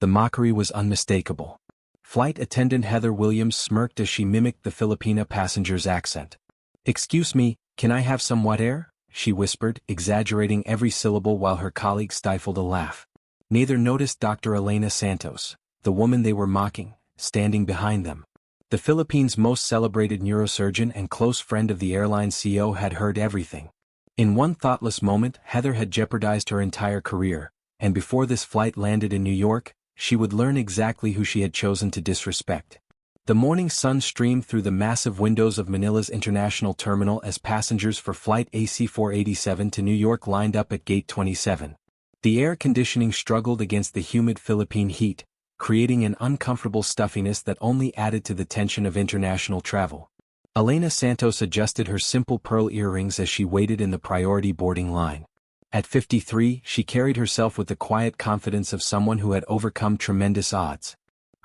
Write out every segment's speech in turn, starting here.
The mockery was unmistakable. Flight attendant Heather Williams smirked as she mimicked the Filipina passenger's accent. "Excuse me, can I have some water?" she whispered, exaggerating every syllable while her colleague stifled a laugh. Neither noticed Dr. Elena Santos, the woman they were mocking, standing behind them. The Philippines' most celebrated neurosurgeon and close friend of the airline CEO had heard everything. In one thoughtless moment, Heather had jeopardized her entire career, and before this flight landed in New York, she would learn exactly who she had chosen to disrespect. The morning sun streamed through the massive windows of Manila's international terminal as passengers for Flight AC-487 to New York lined up at Gate 27. The air conditioning struggled against the humid Philippine heat, creating an uncomfortable stuffiness that only added to the tension of international travel. Elena Santos adjusted her simple pearl earrings as she waited in the priority boarding line. At 53, she carried herself with the quiet confidence of someone who had overcome tremendous odds.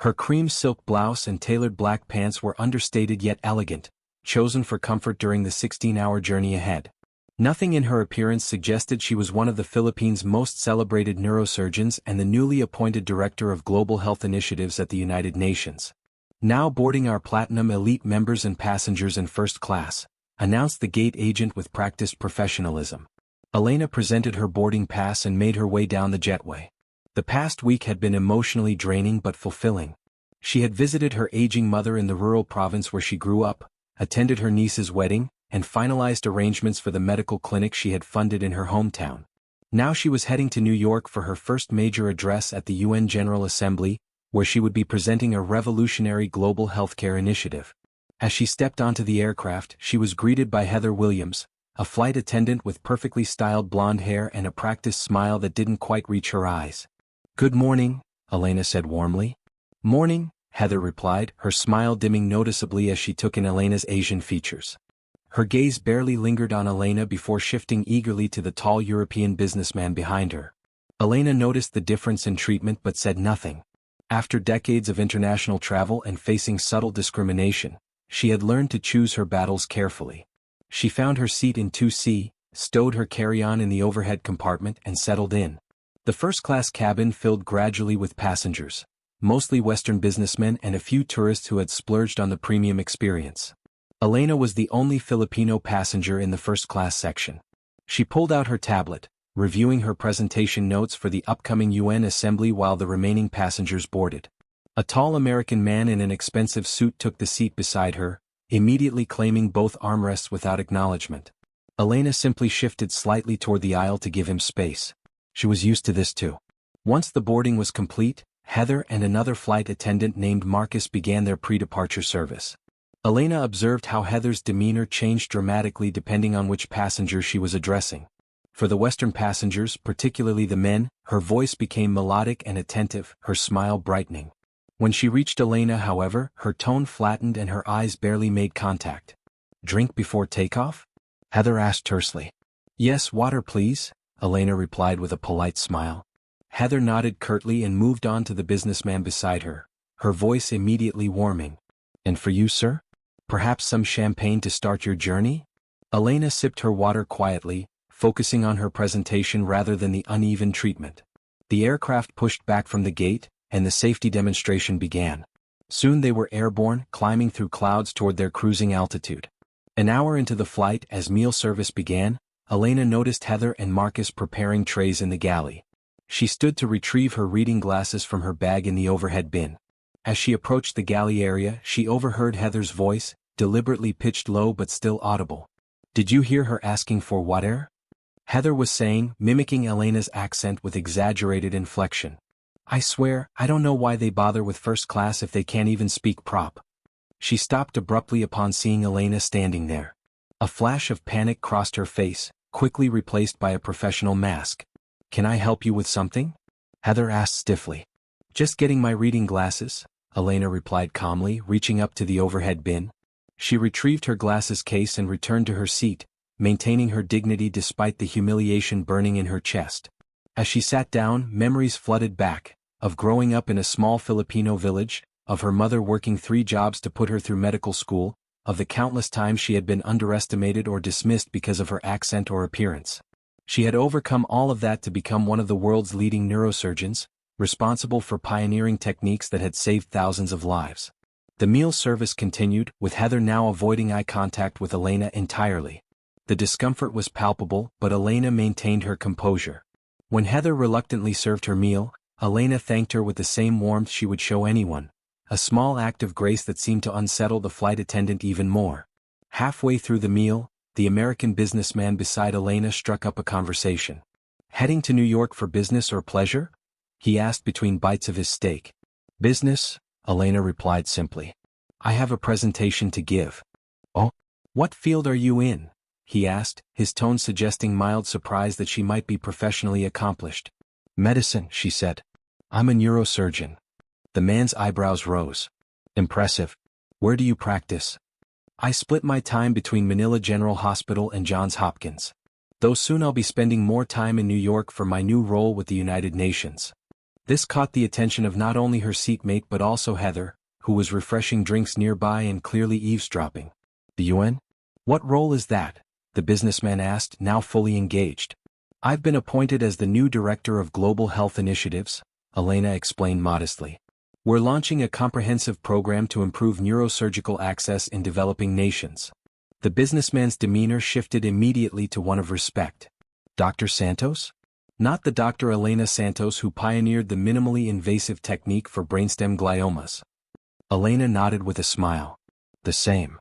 Her cream silk blouse and tailored black pants were understated yet elegant, chosen for comfort during the 16-hour journey ahead. Nothing in her appearance suggested she was one of the Philippines' most celebrated neurosurgeons and the newly appointed Director of Global Health Initiatives at the United Nations. "Now boarding our Platinum Elite members and passengers in first class," announced the gate agent with practiced professionalism. Elena presented her boarding pass and made her way down the jetway. The past week had been emotionally draining but fulfilling. She had visited her aging mother in the rural province where she grew up, attended her niece's wedding, and finalized arrangements for the medical clinic she had funded in her hometown. Now she was heading to New York for her first major address at the UN General Assembly, where she would be presenting a revolutionary global healthcare initiative. As she stepped onto the aircraft, she was greeted by Heather Williams, a flight attendant with perfectly styled blonde hair and a practiced smile that didn't quite reach her eyes. "Good morning," Elena said warmly. "Morning," Heather replied, her smile dimming noticeably as she took in Elena's Asian features. Her gaze barely lingered on Elena before shifting eagerly to the tall European businessman behind her. Elena noticed the difference in treatment but said nothing. After decades of international travel and facing subtle discrimination, she had learned to choose her battles carefully. She found her seat in 2C, stowed her carry-on in the overhead compartment and settled in. The first-class cabin filled gradually with passengers, mostly Western businessmen and a few tourists who had splurged on the premium experience. Elena was the only Filipino passenger in the first-class section. She pulled out her tablet, reviewing her presentation notes for the upcoming UN Assembly while the remaining passengers boarded. A tall American man in an expensive suit took the seat beside her, immediately claiming both armrests without acknowledgement. Elena simply shifted slightly toward the aisle to give him space. She was used to this too. Once the boarding was complete, Heather and another flight attendant named Marcus began their pre-departure service. Elena observed how Heather's demeanor changed dramatically depending on which passenger she was addressing. For the Western passengers, particularly the men, her voice became melodic and attentive, her smile brightening. When she reached Elena, however, her tone flattened and her eyes barely made contact. "Drink before takeoff?" Heather asked tersely. "Yes, water please," Elena replied with a polite smile. Heather nodded curtly and moved on to the businessman beside her, her voice immediately warming. "And for you, sir? Perhaps some champagne to start your journey?" Elena sipped her water quietly, focusing on her presentation rather than the uneven treatment. The aircraft pushed back from the gate, and the safety demonstration began. Soon they were airborne, climbing through clouds toward their cruising altitude. An hour into the flight, as meal service began, Elena noticed Heather and Marcus preparing trays in the galley. She stood to retrieve her reading glasses from her bag in the overhead bin. As she approached the galley area, she overheard Heather's voice, deliberately pitched low but still audible. "Did you hear her asking for water?" Heather was saying, mimicking Elena's accent with exaggerated inflection. "I swear, I don't know why they bother with first class if they can't even speak prop." She stopped abruptly upon seeing Elena standing there. A flash of panic crossed her face, quickly replaced by a professional mask. "Can I help you with something?" Heather asked stiffly. "Just getting my reading glasses," Elena replied calmly, reaching up to the overhead bin. She retrieved her glasses case and returned to her seat, maintaining her dignity despite the humiliation burning in her chest. As she sat down, memories flooded back, of growing up in a small Filipino village, of her mother working 3 jobs to put her through medical school, of the countless times she had been underestimated or dismissed because of her accent or appearance. She had overcome all of that to become one of the world's leading neurosurgeons, responsible for pioneering techniques that had saved thousands of lives. The meal service continued, with Heather now avoiding eye contact with Elena entirely. The discomfort was palpable, but Elena maintained her composure. When Heather reluctantly served her meal, Elena thanked her with the same warmth she would show anyone, a small act of grace that seemed to unsettle the flight attendant even more. Halfway through the meal, the American businessman beside Elena struck up a conversation. "Heading to New York for business or pleasure?" he asked between bites of his steak. "Business," Elena replied simply. "I have a presentation to give." "Oh? What field are you in?" he asked, his tone suggesting mild surprise that she might be professionally accomplished. "Medicine," she said. "I'm a neurosurgeon." The man's eyebrows rose. "Impressive. Where do you practice?" "I split my time between Manila General Hospital and Johns Hopkins. Though soon I'll be spending more time in New York for my new role with the United Nations." This caught the attention of not only her seatmate but also Heather, who was refreshing drinks nearby and clearly eavesdropping. "The UN? What role is that?" the businessman asked, now fully engaged. "I've been appointed as the new Director of Global Health Initiatives," Elena explained modestly. "We're launching a comprehensive program to improve neurosurgical access in developing nations." The businessman's demeanor shifted immediately to one of respect. "Dr. Santos? Not the Dr. Elena Santos who pioneered the minimally invasive technique for brainstem gliomas?" Elena nodded with a smile. "The same.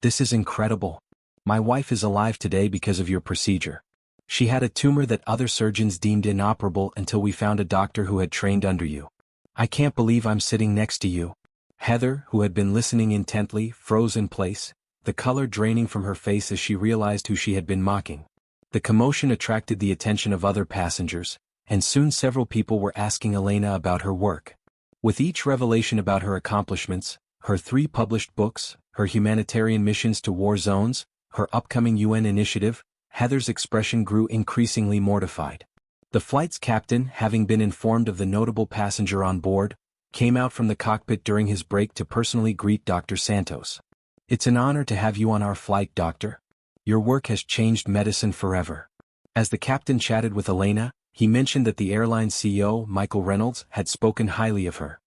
This is incredible. My wife is alive today because of your procedure. She had a tumor that other surgeons deemed inoperable until we found a doctor who had trained under you. I can't believe I'm sitting next to you." Heather, who had been listening intently, froze in place, the color draining from her face as she realized who she had been mocking. The commotion attracted the attention of other passengers, and soon several people were asking Elena about her work. With each revelation about her accomplishments, her 3 published books, her humanitarian missions to war zones, her upcoming UN initiative, Heather's expression grew increasingly mortified. The flight's captain, having been informed of the notable passenger on board, came out from the cockpit during his break to personally greet Dr. Santos. "It's an honor to have you on our flight, Doctor. Your work has changed medicine forever." As the captain chatted with Elena, he mentioned that the airline's CEO, Michael Reynolds, had spoken highly of her.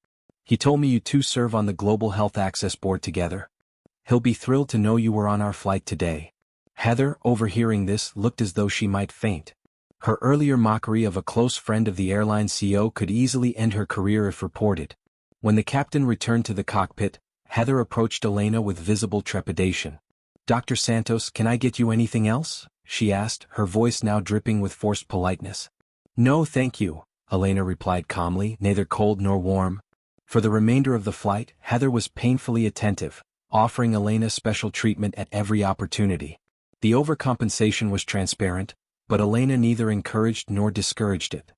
"He told me you two serve on the Global Health Access Board together. He'll be thrilled to know you were on our flight today." Heather, overhearing this, looked as though she might faint. Her earlier mockery of a close friend of the airline CEO could easily end her career if reported. When the captain returned to the cockpit, Heather approached Elena with visible trepidation. "Dr. Santos, can I get you anything else?" she asked, her voice now dripping with forced politeness. "No thank you," Elena replied calmly, neither cold nor warm. For the remainder of the flight, Heather was painfully attentive, offering Elena special treatment at every opportunity. The overcompensation was transparent, but Elena neither encouraged nor discouraged it.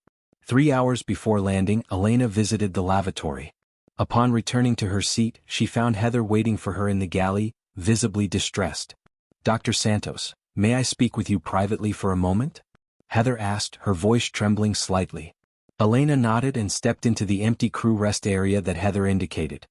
3 hours before landing, Elena visited the lavatory. Upon returning to her seat, she found Heather waiting for her in the galley, visibly distressed. "Dr. Santos, may I speak with you privately for a moment?" Heather asked, her voice trembling slightly. Elena nodded and stepped into the empty crew rest area that Heather indicated.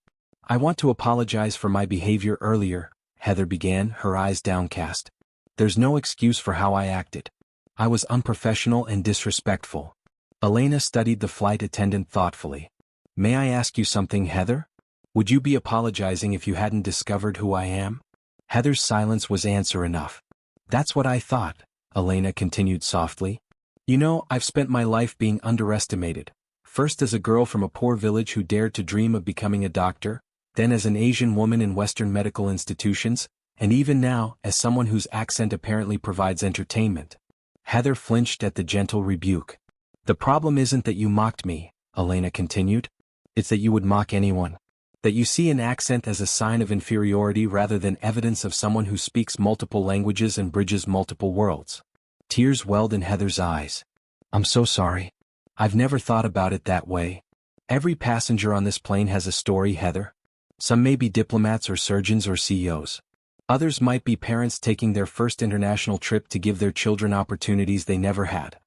"I want to apologize for my behavior earlier," Heather began, her eyes downcast. "There's no excuse for how I acted. I was unprofessional and disrespectful." Elena studied the flight attendant thoughtfully. "May I ask you something, Heather? Would you be apologizing if you hadn't discovered who I am?" Heather's silence was answer enough. "That's what I thought," Elena continued softly. "You know, I've spent my life being underestimated. First as a girl from a poor village who dared to dream of becoming a doctor, then as an Asian woman in Western medical institutions, and even now, as someone whose accent apparently provides entertainment." Heather flinched at the gentle rebuke. "The problem isn't that you mocked me," Elena continued. "It's that you would mock anyone. That you see an accent as a sign of inferiority rather than evidence of someone who speaks multiple languages and bridges multiple worlds." Tears welled in Heather's eyes. "I'm so sorry. I've never thought about it that way. Every passenger on this plane has a story, Heather. Some may be diplomats or surgeons or CEOs. Others might be parents taking their first international trip to give their children opportunities they never had.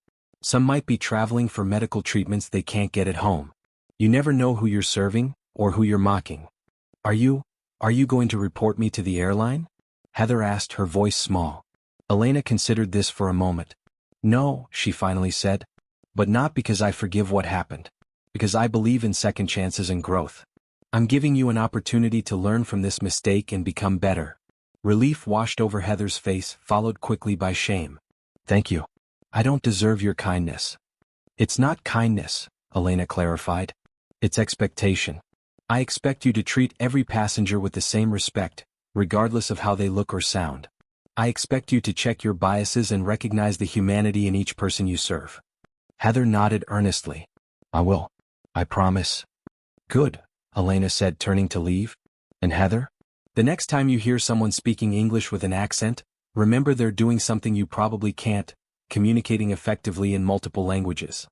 Some might be traveling for medical treatments they can't get at home. You never know who you're serving, or who you're mocking. Are you going to report me to the airline?" Heather asked, her voice small. Elena considered this for a moment. "No," she finally said. "But not because I forgive what happened. Because I believe in second chances and growth. I'm giving you an opportunity to learn from this mistake and become better. Relief washed over Heather's face, followed quickly by shame. Thank you. I don't deserve your kindness. It's not kindness, Elena clarified. It's expectation. I expect you to treat every passenger with the same respect, regardless of how they look or sound. I expect you to check your biases and recognize the humanity in each person you serve. Heather nodded earnestly. I will. I promise. Good, Elena said, turning to leave. And Heather? The next time you hear someone speaking English with an accent, remember they're doing something you probably can't, communicating effectively in multiple languages.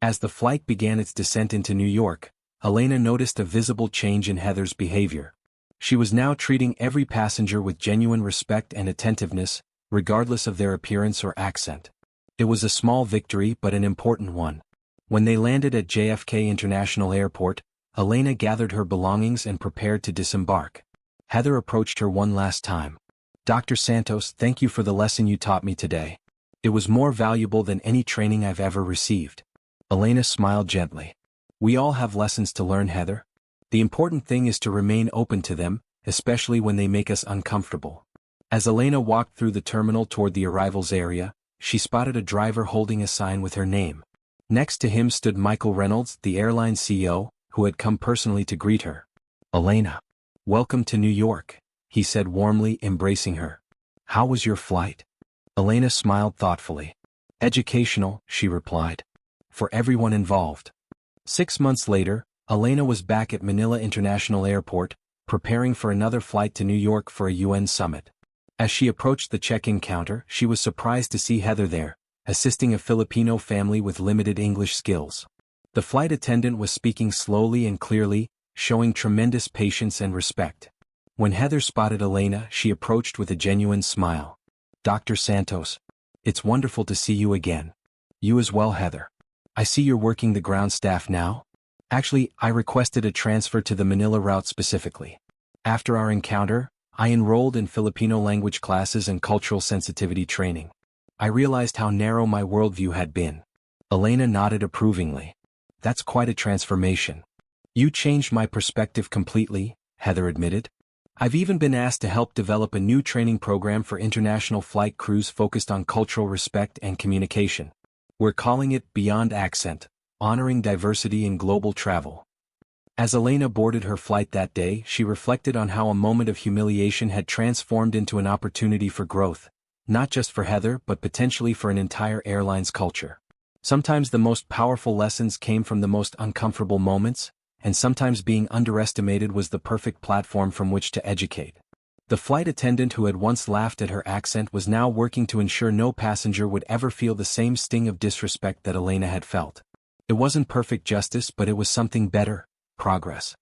As the flight began its descent into New York, Elena noticed a visible change in Heather's behavior. She was now treating every passenger with genuine respect and attentiveness, regardless of their appearance or accent. It was a small victory but an important one. When they landed at JFK International Airport, Elena gathered her belongings and prepared to disembark. Heather approached her one last time. Dr. Santos, thank you for the lesson you taught me today. It was more valuable than any training I've ever received. Elena smiled gently. We all have lessons to learn, Heather. The important thing is to remain open to them, especially when they make us uncomfortable. As Elena walked through the terminal toward the arrivals area, she spotted a driver holding a sign with her name. Next to him stood Michael Reynolds, the airline CEO, who had come personally to greet her. Elena, welcome to New York, he said warmly, embracing her. How was your flight? Elena smiled thoughtfully. Educational, she replied. For everyone involved. 6 months later, Elena was back at Manila International Airport, preparing for another flight to New York for a UN summit. As she approached the check-in counter, she was surprised to see Heather there, assisting a Filipino family with limited English skills. The flight attendant was speaking slowly and clearly, showing tremendous patience and respect. When Heather spotted Elena, she approached with a genuine smile. Dr. Santos, it's wonderful to see you again. You as well, Heather. I see you're working the ground staff now. Actually, I requested a transfer to the Manila route specifically. After our encounter, I enrolled in Filipino language classes and cultural sensitivity training. I realized how narrow my worldview had been. Elena nodded approvingly. That's quite a transformation. You changed my perspective completely, Heather admitted. I've even been asked to help develop a new training program for international flight crews focused on cultural respect and communication. We're calling it Beyond Accent, honoring diversity in global travel. As Elena boarded her flight that day, she reflected on how a moment of humiliation had transformed into an opportunity for growth, not just for Heather but potentially for an entire airline's culture. Sometimes the most powerful lessons came from the most uncomfortable moments, and sometimes being underestimated was the perfect platform from which to educate. The flight attendant who had once laughed at her accent was now working to ensure no passenger would ever feel the same sting of disrespect that Elena had felt. It wasn't perfect justice, but it was something better: progress.